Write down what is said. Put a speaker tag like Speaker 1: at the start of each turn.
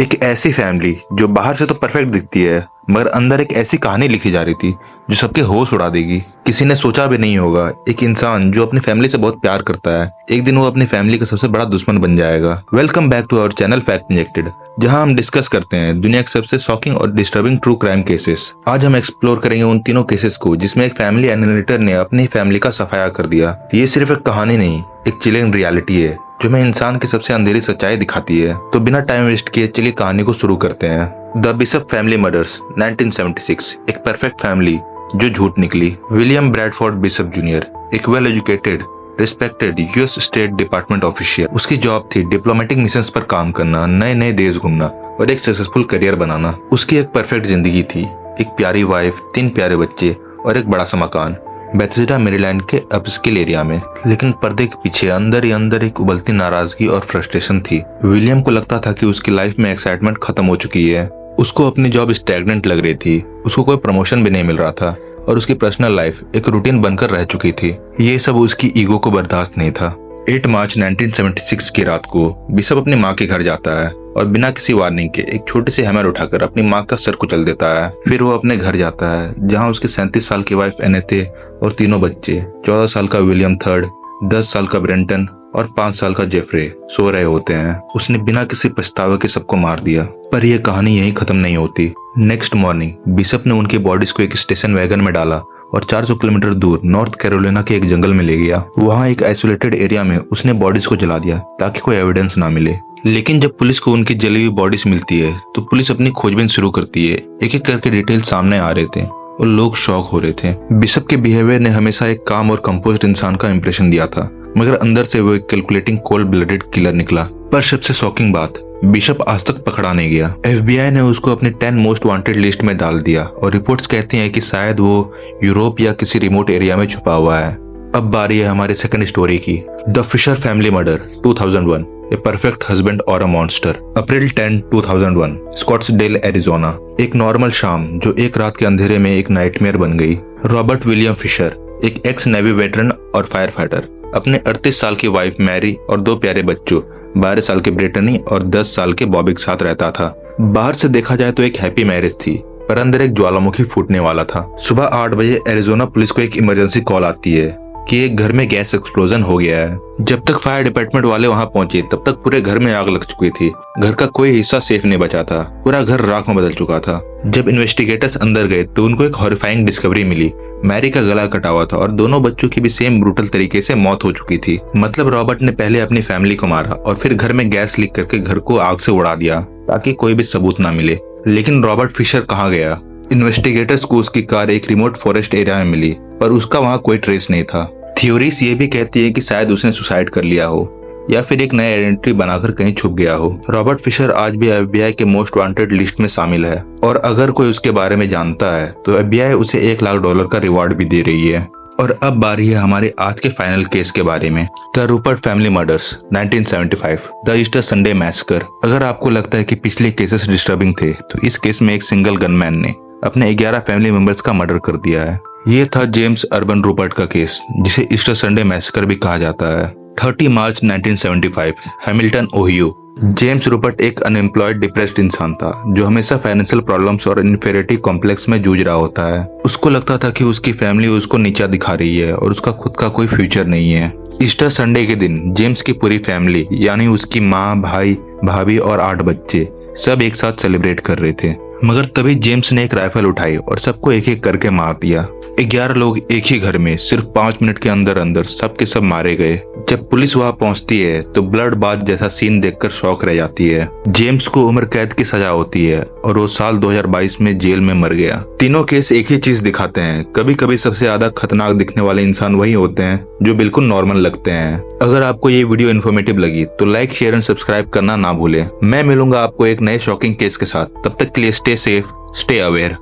Speaker 1: एक ऐसी फैमिली जो बाहर से तो परफेक्ट दिखती है मगर अंदर एक ऐसी कहानी लिखी जा रही थी जो सबके होश उड़ा देगी। किसी ने सोचा भी नहीं होगा एक इंसान जो अपनी फैमिली से बहुत प्यार करता है एक दिन वो अपनी फैमिली का सबसे बड़ा दुश्मन बन जाएगा। Welcome back to our channel fact injected, जहां हम डिस्कस करते हैं दुनिया के सबसे शॉकिंग और डिस्टर्बिंग ट्रू क्राइम केसेस। आज हम एक्सप्लोर करेंगे उन तीनों केसेस को जिसमें एक फैमिली एनालिटर ने अपनी फैमिली का सफाया कर दिया। ये सिर्फ एक कहानी नहीं, एक चिलिंग रियलिटी है जो हमें इंसान की सबसे अंधेरी सच्चाई दिखाती है। तो बिना टाइम वेस्ट किए चलिए कहानी को शुरू करते हैं। द बिशप फैमिली मर्डर्स 1976, एक परफेक्ट फैमिली जो झूठ निकली। विलियम ब्रैडफोर्ड बिशप जूनियर एक well educated respected US state department official. उसकी जॉब थी डिप्लोमेटिक मिशंस पर काम करना, नए नए देश घूमना और एक सक्सेसफुल करियर बनाना। उसकी एक परफेक्ट जिंदगी थी, एक प्यारी वाइफ, 3 प्यारे बच्चे और एक बड़ा सा मकान बेथेस्डा मैरीलैंड के अपस्केल एरिया में। लेकिन पर्दे के पीछे अंदर ही अंदर एक उबलती नाराजगी और फ्रस्ट्रेशन थी। विलियम को लगता था कि उसकी लाइफ में एक्साइटमेंट खत्म हो चुकी है। उसको अपनी जॉब स्टैग्नेंट लग रही थी, उसको कोई प्रमोशन भी नहीं मिल रहा था और उसकी पर्सनल लाइफ एक रूटीन बनकर रह चुकी थी। ये सब उसकी ईगो को बर्दाश्त नहीं था। 8 मार्च 1976 की रात को बिशप अपनी माँ के घर जाता है और बिना किसी वार्निंग के एक छोटे से हैमर उठाकर अपनी माँ का सर कुचल देता है। फिर वो अपने घर जाता है जहाँ उसके 37 साल की वाइफ एनेथे और तीनों बच्चे, 14 साल का विलियम थर्ड, 10 साल का ब्रेंटन और 5 साल का जेफरे सो रहे होते हैं। उसने बिना किसी पछतावे के सबको मार दिया। पर यह कहानी यहीं खत्म नहीं होती। नेक्स्ट मॉर्निंग बिशप ने उनकी बॉडीज को एक स्टेशन वैगन में डाला और 400 किलोमीटर दूर नॉर्थ कैरोलिना के एक जंगल में ले गया। वहाँ एक आइसोलेटेड एरिया में उसने बॉडीज को जला दिया ताकि कोई एविडेंस ना मिले। लेकिन जब पुलिस को उनकी जली हुई बॉडीज मिलती है तो पुलिस अपनी खोजबीन शुरू करती है। एक एक करके डिटेल सामने आ रहे थे और लोग शॉक हो रहे थे। बिशप के बिहेवियर ने हमेशा एक काम और कंपोज्ड इंसान का इंप्रेशन दिया था, मगर अंदर से वो एक कैलकुलेटिंग कोल्ड ब्लडेड किलर निकला। पर सबसे शॉकिंग बात, बिशप आज तक पकड़ा नहीं गया। FBI ने उसको अपने 10 मोस्ट वांटेड लिस्ट में डाल दिया और रिपोर्ट्स कहती हैं कि शायद वो यूरोप या किसी रिमोट एरिया में छुपा हुआ है। अब बारी है हमारे सेकंड स्टोरी की, the Fisher family murder 2001, a perfect husband और a monster. April 10, 2001, Scottsdale Arizona. एक नॉर्मल शाम जो एक रात के अंधेरे में एक नाइटमेयर बन गई। रॉबर्ट विलियम फिशर, एक एक्स नेवी वेटरन और फायर फाइटर, अपने 38 साल की वाइफ मैरी और 2 प्यारे बच्चों, 12 साल के ब्रिटनी और 10 साल के बॉबी के साथ रहता था। बाहर से देखा जाए तो एक हैप्पी मैरिज थी, पर अंदर एक ज्वालामुखी फूटने वाला था। सुबह 8 बजे एरिजोना पुलिस को एक इमरजेंसी कॉल आती है कि एक घर में गैस एक्सप्लोजन हो गया है। जब तक फायर डिपार्टमेंट वाले वहां पहुंचे तब तक पूरे घर में आग लग चुकी थी। घर का कोई हिस्सा सेफ नहीं बचा था, पूरा घर राख में बदल चुका था। जब इन्वेस्टिगेटर्स अंदर गए तो उनको एक हॉरिफाइंग डिस्कवरी मिली। मैरी का गला कटा हुआ था और दोनों बच्चों की भी सेम ब्रूटल तरीके से मौत हो चुकी थी। मतलब रॉबर्ट ने पहले अपनी फैमिली को मारा और फिर घर में गैस लीक करके घर को आग से उड़ा दिया ताकि कोई भी सबूत ना मिले। लेकिन रॉबर्ट फिशर कहाँ गया? इन्वेस्टिगेटर्स को उसकी कार एक रिमोट फॉरेस्ट एरिया में मिली, पर उसका वहाँ कोई ट्रेस नहीं था। थ्योरीज ये भी कहती है कि शायद उसने सुसाइड कर लिया हो या फिर एक नई आइडेंटिटी बनाकर कहीं छुप गया हो। रॉबर्ट फिशर आज भी FBI के मोस्ट वांटेड लिस्ट में शामिल है और अगर कोई उसके बारे में जानता है तो FBI उसे $1 लाख का रिवॉर्ड भी दे रही है। और अब बारी है हमारे आज के फाइनल केस के बारे में, the Rupert family murders 1975, the Easter Sunday massacre. अगर आपको लगता है कि पिछले केसेस डिस्टर्बिंग थे तो इस केस में एक सिंगल गनमैन ने अपने 11 फैमिली मेंबर्स का मर्डर कर दिया है। ये था जेम्स अर्बन रूपर्ट का केस, जिसे ईस्टर संडे मैसेकर भी कहा जाता है। 30 मार्च 1975, हैमिल्टन, ओहियो। जेम्स रूपर्ट एक अनएम्प्लॉयड डिप्रेस्ड इंसान था जो हमेशा फाइनेंशियल प्रॉब्लम्स और इन्फीरियरिटी कॉम्प्लेक्स में जूझ रहा होता है। उसको लगता था कि उसकी फैमिली उसको नीचा दिखा रही है और उसका खुद का कोई फ्यूचर नहीं है। ईस्टर संडे के दिन जेम्स की पूरी फैमिली यानी उसकी माँ, भाई, भाभी और 8 बच्चे सब एक साथ सेलिब्रेट कर रहे थे। मगर तभी जेम्स ने एक राइफल उठाई और सबको एक एक करके मार दिया। 11 लोग एक ही घर में सिर्फ 5 मिनट के अंदर अंदर सब के सब मारे गए। जब पुलिस वहां पहुंचती है तो ब्लड बाथ जैसा सीन देखकर शॉक रह जाती है। जेम्स को उम्र कैद की सजा होती है और वो साल 2022 में जेल में मर गया। तीनों केस एक ही चीज दिखाते हैं, कभी कभी सबसे ज्यादा खतरनाक दिखने वाले इंसान वही होते हैं जो बिल्कुल नॉर्मल लगते हैं। अगर आपको ये वीडियो इन्फॉर्मेटिव लगी तो लाइक, शेयर एंड सब्सक्राइब करना ना भूलें। मैं मिलूंगा आपको एक नए शॉकिंग केस के साथ। तब तक के लिए स्टे सेफ, स्टे अवेयर।